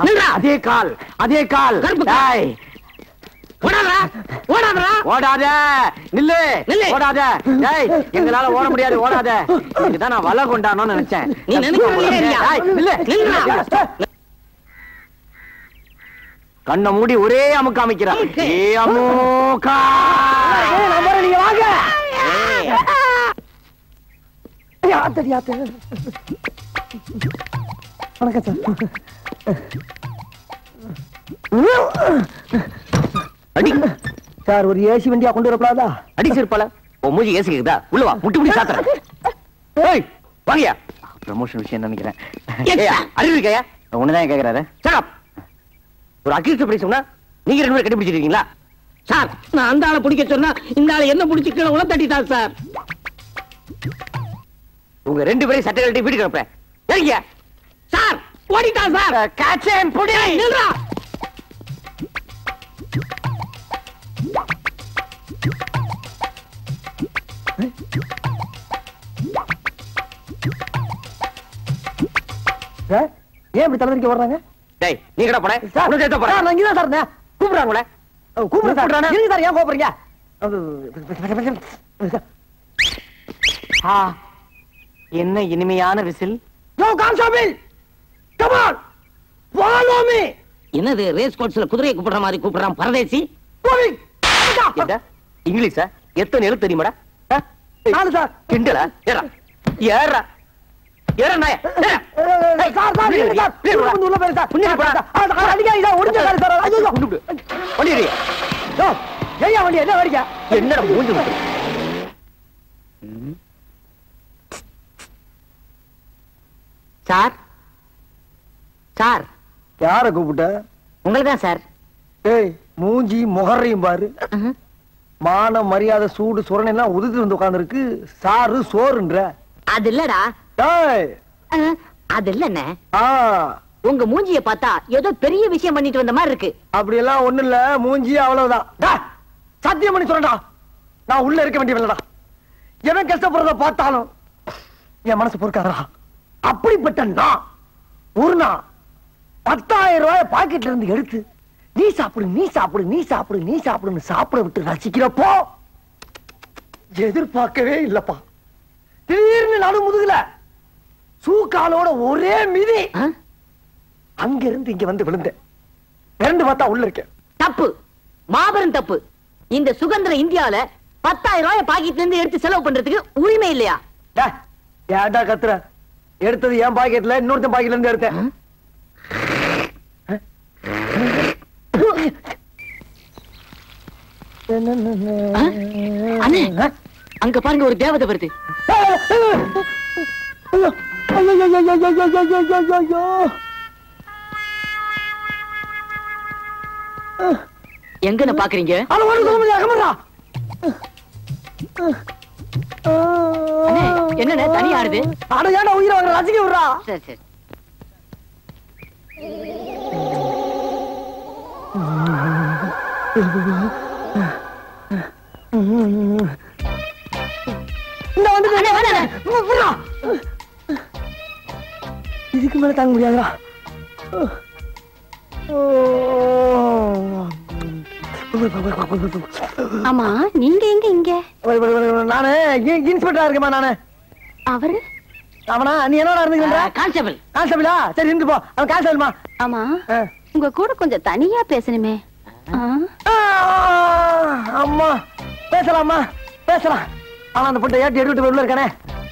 அதே கால் அதே கால். ஓடாத நில்லு நில்லு ஓடாத. டேய் எங்களால ஓட முடியாது ஓடாத. இதுதான் நான் வலை கொண்டானோன்னு நினைச்சேன். நீ நில்லு. கண்ணை மூடி ஒரே அமுக்க அமைக்கிறான். நீங்க வாங்க. வணக்கம் சார். அடி சார் ஒரு ஏசி வண்டியா கொண்டு வரப்படாதா? அடி சிறுப்பால மூஞ்சி ஏசி கேக்குதா? உள்ள வா முட்டி முட்டி சாத்துறேன். ஏய் வாங்கயா. ப்ரமோஷன் விஷயம் நினைக்கிறேன். அறிவு இருக்கையா? ஒண்ணுதான் கேக்குறாரு. சார் ஒரு அக்யூஸ்ட் படி சொன்னா நீங்க ரெண்டு பேரும் கட்டி பிடிச்சிருக்கீங்களா? சார் நான் அந்த ஆளை பிடிக்க சொன்னா இந்த ஆளை என்ன பிடிச்சி கீழே உள்ள தட்டிட்டார் சார். உங்க ரெண்டு பேரும் சட்டை கட்டி வீட்டுக்கு அனுப்புறேன். சரிங்க சார். ஓடிட்டான் சார். காச்சேன் புடி நில்றா. சார் ஏன் இப்படி தலைவரிக்க வர்றாங்க? டேய் நீ கடை போற. உனக்கு ஏத்த போற. நான் இங்க தான் சார் இருந்தேன். கூப்பிடுறாங்களே. கூப்பிடுறானே. நீங்க சார் ஏன் கோபறீங்க? என்ன இனிமையான விசில். யோ constable come on follow me. என்னது ரேஸ் கோர்ஸ்ல குதிரையை கூப்பிடுற மாதிரி கூப்பிடுறான் பரதேசி. என்ன இங்கிலீஷா? எத்தனை எழுத்து தெரியுமாடா? நாலு சார். கிண்டலா? ஏறா ஏறா ஏறா நாய. சார் சார் நீங்க சார் வந்து உள்ள போய் சார். புண்ணிய போடா. அடிங்க இத ஒடிஞ்ச சார் சார். ஐயோ குண்டு வண்டியடி. யோ ஏயா வண்டி என்ன வரிங்க? என்னடா மூஞ்சி முட்டு. சார் சார் யாரை கூப்பிட்ட? உங்களுக்கு தான் சார். ஏய் மூஞ்சி முகரையும் பாரு. மான மரியாதை சூடு சுரணை எல்லாம் உதுத்து வந்து உட்கார்ந்துருக்கு. சாரு சோறுன்ற. அது இல்லடா. அது இல்லண்ணே. உங்க மூஞ்சிய பார்த்தா ஏதோ பெரிய விஷயம் பண்ணிட்டு வந்த மாதிரி இருக்கு. அப்படி எல்லாம் ஒண்ணு இல்ல. மூஞ்சி அவ்வளவுதான். சத்தியம் பண்ணி சொல்றா நான் உள்ள இருக்க வேண்டியவன்டா. எவன் கஷ்டப்படுறத பார்த்தாலும் என் மனசு பொறுக்காதா. அப்படிப்பட்ட நான் ஒரு நாள் 10,000 ரூபாய் பாக்கெட்ல இருந்து எடுத்து நீ சாப்பிடு நீ சாப்பிடு நீ சாப்பிடு நீ சாப்பிடுன்னு சாப்பிட விட்டு ரசிக்கிறப்போ எதிர்பார்க்கவே இல்லப்பா. திடீர்னு நடு முதுகுல சூக்காலோட ஒரே மிதி. அங்க இருந்து இங்க வந்து விழுந்தேன். இரண்டு பார்த்தா உள்ள இருக்கேன். தப்பு, மாபெரும் தப்பு. இந்த சுதந்திர இந்தியால 10,000 ரூபாய் பாக்கெட்ல இருந்து எடுத்து செலவு பண்றதுக்கு உரிமை இல்லையா? ஏன்டா கத்துற? எடுத்தது என் பாக்கெட்ல இன்னொருத்தன் பாக்கெட்ல இருந்து எடுத்தேன். அங்க பாருங்க ஒரு தேவதை வருது. எங்க பாக்குறீங்க? என்ன தனி ஆடுது? அடையாட உயிரை வாங்க ரசிக்க விடுறா. சரி சரி. இதுக்கு மேல தாங்க முடியாதா? ஆமா நீங்க எங்க இங்க? நானு இன்ஸ்பெக்டரா இருக்கேமா. நானு அவரு அவனா? நீ என்னடா இருந்தீங்க? கான்ஸ்டபிள். கான்ஸ்டபிளா? சரி இருந்து போ. அவன் கான்ஸ்டபிள்மா. ஆமா உங்க கூட கொஞ்சம் தனியா பேசணுமே. அம்மா பேசலாமா? பேசலாம். ஆனா அந்த பொட்டை ஏட்டி எடுத்து உள்ள இருக்கானே.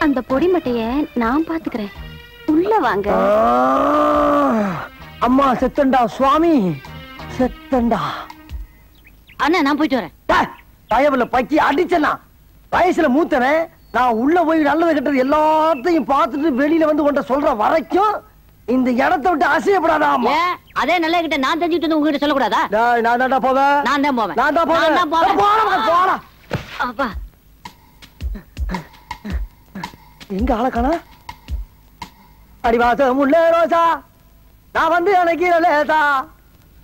அந்த பொடி மட்டைய நான் பாத்துக்கிறேன். உள்ள வாங்க. அம்மா செத்தண்டா சுவாமி செத்தண்டா. அண்ணா நான் போயிட்டு வரேன். பயவுல பக்கி அடிச்சனா வயசுல மூத்தனே. நான் உள்ள போய் நல்லது கெட்டது எல்லாத்தையும் பார்த்துட்டு வெளியில வந்து உன்கிட்ட சொல்ற வரைக்கும் இந்த இடத்தை விட்டு அசையப்படாதாமா. அதே நல்ல கிட்ட நான் தெரிஞ்சுட்டு வந்து உங்ககிட்ட சொல்லக்கூடாதா? நான் தான் போவேன். நான் தான் போவேன். நான் தான் போவேன். போடா. அப்பா எங்க ஆளக்கானா? அடிவாசம் உள்ள ரோசா நான் வந்து எனக்கு லேசா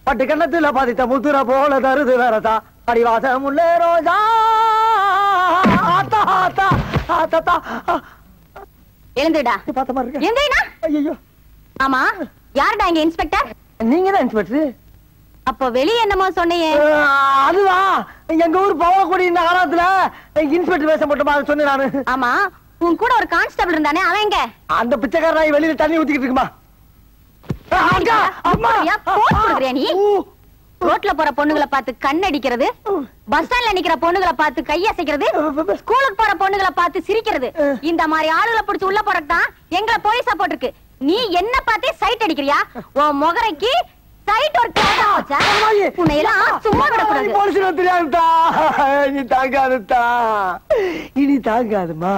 பட்டு கண்ணத்துல பாதித்த முத்துற போல தருது வேறதா. அடிவாசம் உள்ள ரோசா ஆத்தா ஆத்தா ஆத்தா. எழுந்துடா. பார்த்த மாதிரி இருக்கு. எழுந்துடா. ஐயோ ஆமா யாருடா இங்க இன்ஸ்பெக்டர்? நீங்க தான் இன்ஸ்பெக்டர். அப்ப வெளியே என்னமோ சொன்னையே? அதுதான் எங்க ஊர் பவளக்குடி இந்த காலத்துல இன்ஸ்பெக்டர் வேஷம் போட்டு சொன்னேன் நானு. ஆமா, உன் கூட ஒரு கான்ஸ்டபிள் இருந்தானே, அவன் எங்க? அந்த பிச்சைக்காரன் வெளியில தண்ணி ஊத்திக்கிட்டு இருக்குமா. நீ ரோட்ல போற பொண்ணுகளை பார்த்து கண்ணடிக்கிறது, பஸ் ஸ்டாண்ட்ல நிக்கிற பொண்ணுகளை பார்த்து கையசைக்கிறது, ஸ்கூலுக்கு போற பொண்ணுகளை பார்த்து சிரிக்கிறது, இந்த மாதிரி ஆளுகளை பிடிச்சு உள்ள போறதுதான் எங்களை போலீஸா போட்டிருக்கு. நீ என்ன பார்த்தே சைட் அடிக்கிறியா? உன் முகரைக்கு சைட் ஒரு கேட்டா வச்சா உன்னை எல்லாம் சும்மா விடக்கூடாது. போலீஸ் தெரியாதுதா. இனி தாங்காதுதா. இனி தாங்காதுமா.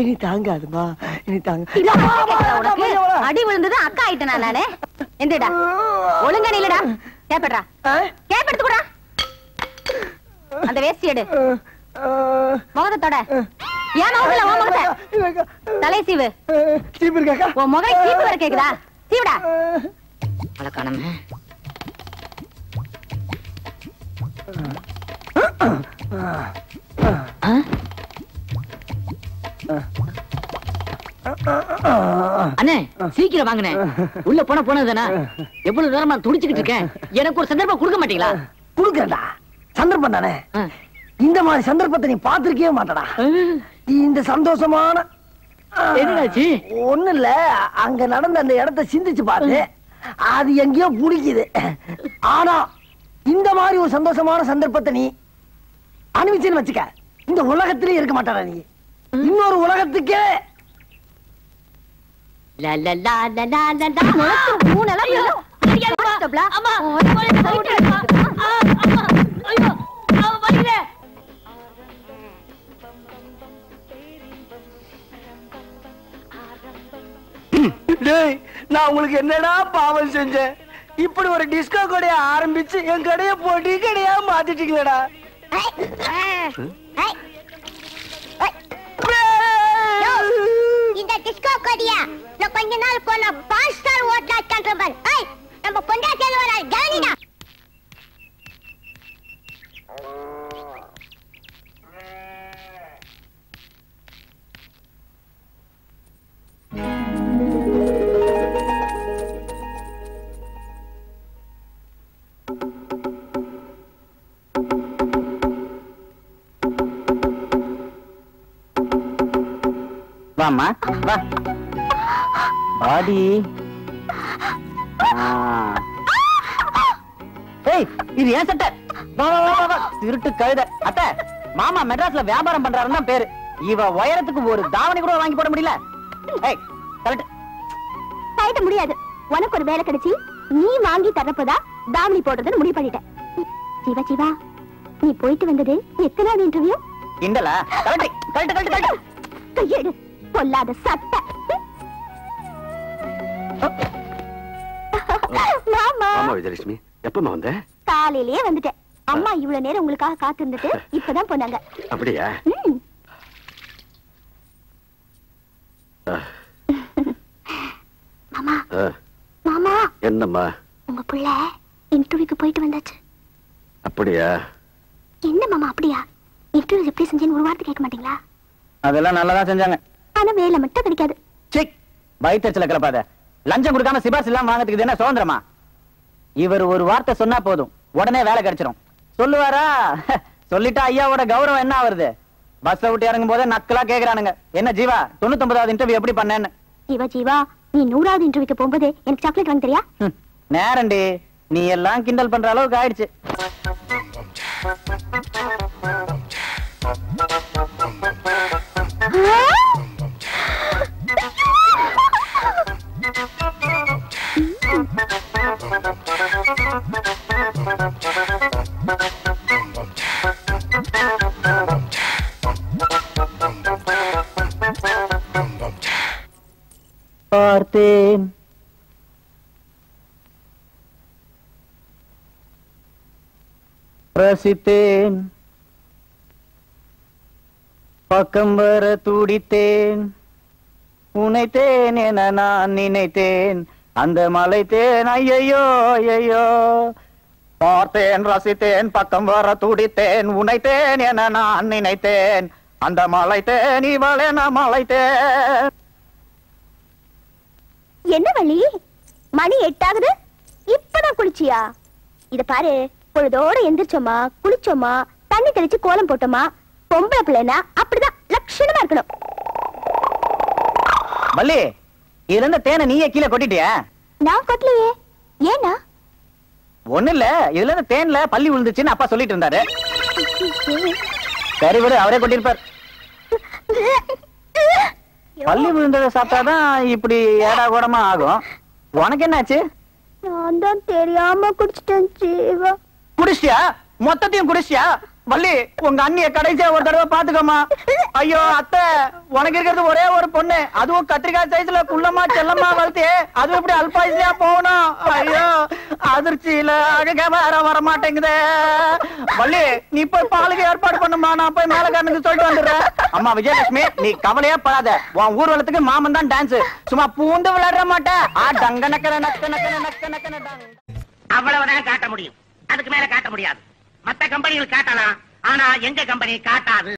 இனி தாங்காதுமா. இனி தாங்க. அடி விழுந்தது அக்கா ஆயிட்டேனா நானு? எந்தடா ஒழுங்கா நில்லுடா. கேப்படா, கேப் எடுத்துக்கூடா. அந்த வேஸ்டி எடு. முகத்தோட ஏன் நோக்கல உன் முகத்தை தலை சீவு. சீப்பு இருக்காக்கா? உன் முகை சீப்பு வர கேக்குதா? சீவுடா. அழகானமே. அண்ணே சீக்கிரம் வாங்கண்ணே. உள்ள போனதுதானா? எவ்வளவு நேரமா துடிச்சுக்கிட்டு இருக்கேன். எனக்கு ஒரு சந்தர்ப்பம் கொடுக்க மாட்டீங்களா? கொடுக்கறா சந்தர்ப்பம் தானே. இந்த மாதிரி சந்தர்ப்பத்தை நீ பாத்திருக்கவே மாட்டடா. இந்த சந்தோஷமான ஒண்ணு இல்ல, அங்க நடந்த அந்த இடத்தை சிந்திச்சு பாத்து அது எங்கேயோ பிடிக்குது. ஆனா இந்த மாதிரி ஒரு சந்தோஷமான சந்தர்ப்பத்தை நீ அனுபவிச்சுன்னு வச்சுக்க, இந்த உலகத்திலே இருக்க மாட்டாடா. நீ இன்னொரு உலகத்துக்கே நான் உங்களுக்கு என்னடா பாவம் செஞ்சேன்? இப்படி ஒரு டிஸ்கோ கடையை ஆரம்பிச்சு என் கடையை போட்டி கடையா மாத்திட்டீங்களா? இந்த டிஸ்கோ கடையா நான் கொஞ்ச நாள் போனா 5 ஸ்டார் ஹோட்டல் கண்ட்ரோல். ஏய், நம்ம கொண்டாட்டல வர கவனிடா. வாமா வா. பாடி ஏய், இது ஏன் சட்டை? வா வா வா வா. திருட்டு கழுத. அத்தை, மாமா மெட்ராஸ்ல வியாபாரம் பண்றாருன்னு பேரு. இவ உயரத்துக்கு ஒரு தாவணி கூட வாங்கி போட முடியல. ஏய், கரெக்ட். கட்ட முடியாது. உனக்கு ஒரு வேலை கிடைச்சி நீ வாங்கி தரப்பதா தாவணி போடுறதுன்னு முடிவு பண்ணிட்டேன். சிவா சிவா, நீ போயிட்டு வந்தது எத்தனாவது இன்டர்வியூ? இண்டலா? Correct correct correct correct. கையெடு, பொல்லாத சட்டை. மாமா. ஆமா விஜயலட்சுமி, எப்பமா வந்த? காலையிலேயே வந்துட்டேன். அம்மா இவ்வளவு நேரம் உங்களுக்காக காத்திருந்துட்டு இப்பதான் போனாங்க. அப்படியா? மாமா மாமா. என்னம்மா? உங்க பிள்ளை இன்டர்வியூக்கு போயிட்டு வந்தாச்சு. அப்படியா? என்ன மாமா அப்படியா? இன்டர்வியூ எப்படி செஞ்சேன்னு ஒரு வார்த்தை கேட்க மாட்டீங்களா? அதெல்லாம் நல்லதா செஞ்சாங்க. ஆனா வேலை மட்டும் கிடைக்காது. செக் வயிற்றுல கிளப்பாத. லஞ்சம் கொடுக்காம சிபாரிசு எல்லாம் வாங்கிறதுக்கு என்ன சுதந்திரமா? இவர் ஒரு வார்த்தை சொன்னா போதும், உடனே வேலை கிடைச்சிடும். சொல்லுவாரா? சொல்லிட்டா ஐயாவோட கௌரவம் என்ன ஆகுது? பஸ் விட்டு இறங்கும் போதே நக்கலா கேக்குறானுங்க, என்ன ஜீவா 99வது இன்டர்வியூ எப்படி பண்ணேன்னு. ஜீவா ஜீவா, நீ 100வது இன்டர்வியூக்கு போகும்போது எனக்கு சாக்லேட் வாங்கி தரியா? நேரண்டி, நீ எல்லாம் கிண்டல் பண்ற அளவுக்கு ஆயிடுச்சு. பார்த்தேன் ரசித்தேன், பக்கம் வர துடித்தேன், உனைத்தேன் என நான் நினைத்தேன், அந்த மலைத்தேன் ஐயையோ ஐயையோ. பார்த்தேன் ரசித்தேன், பக்கம் வர துடித்தேன், உனைத்தேன் என நான் நினைத்தேன், அந்த மலைத்தேன் இவளென மலைத்தேன். என்ன வள்ளி, மணி 8 ஆகுது, இப்பதான் குளிச்சியா? இத பாரு, பொழுதோட எந்திரிச்சோமா, குளிச்சோமா, தண்ணி தெளிச்சு கோலம் போட்டோமா, பொம்பளை பிள்ளைனா அப்படிதான் லட்சணமா இருக்கணும். வள்ளி, இதுல இருந்த தேனை நீயே கீழே கொட்டிட்டியா? நான் கொட்டலையே. ஏன்னா? ஒண்ணு இல்ல, இதுல இருந்து தேன்ல பள்ளி விழுந்துச்சுன்னு அப்பா சொல்லிட்டு இருந்தாரு. சரி விடு, அவரே கொட்டிருப்பார். பள்ளி விழுந்ததை சாப்பிட்டாதான் இப்படி ஏடா கூடமா ஆகும். உனக்கு என்னாச்சு? நான் தான் தெரியாம குடிச்சிட்டேன் ஜீவா. குடிச்சியா? மொத்தத்தையும் குடிச்சியா? வள்ளி, உங்க அண்ணிய கடைசியா ஒரு தடவை பாத்துக்கோமா. ஐயோ அத்தை, உனக்கு இருக்கிறது ஒரே ஒரு பொண்ணு, அதுவும் கத்திரிக்காய் சைஸ்ல குள்ளமா செல்லமா வளர்த்து, அதுவும் இப்படி அல்பாயுசியா போகணும். ஐயோ அதிர்ச்சியில அழகா வர மாட்டேங்குதே. வள்ளி, நீ போய் பாலுக்கு ஏற்பாடு பண்ணுமா, நான் போய் மேலக்காரனுக்கு சொல்லிட்டு வந்துடுறேன். அம்மா விஜயலட்சுமி, நீ கவலையே படாத. உன் ஊர்வலத்துக்கு மாமன் தான் டான்ஸ், சும்மா பூந்து விளையாட மாட்டேன். அவ்வளவுதான் காட்ட முடியும், அதுக்கு மேல காட்ட முடியாது. மத்த கம்பெனிகள் காட்டலாம், ஆனா எங்க கம்பெனி காட்டாது.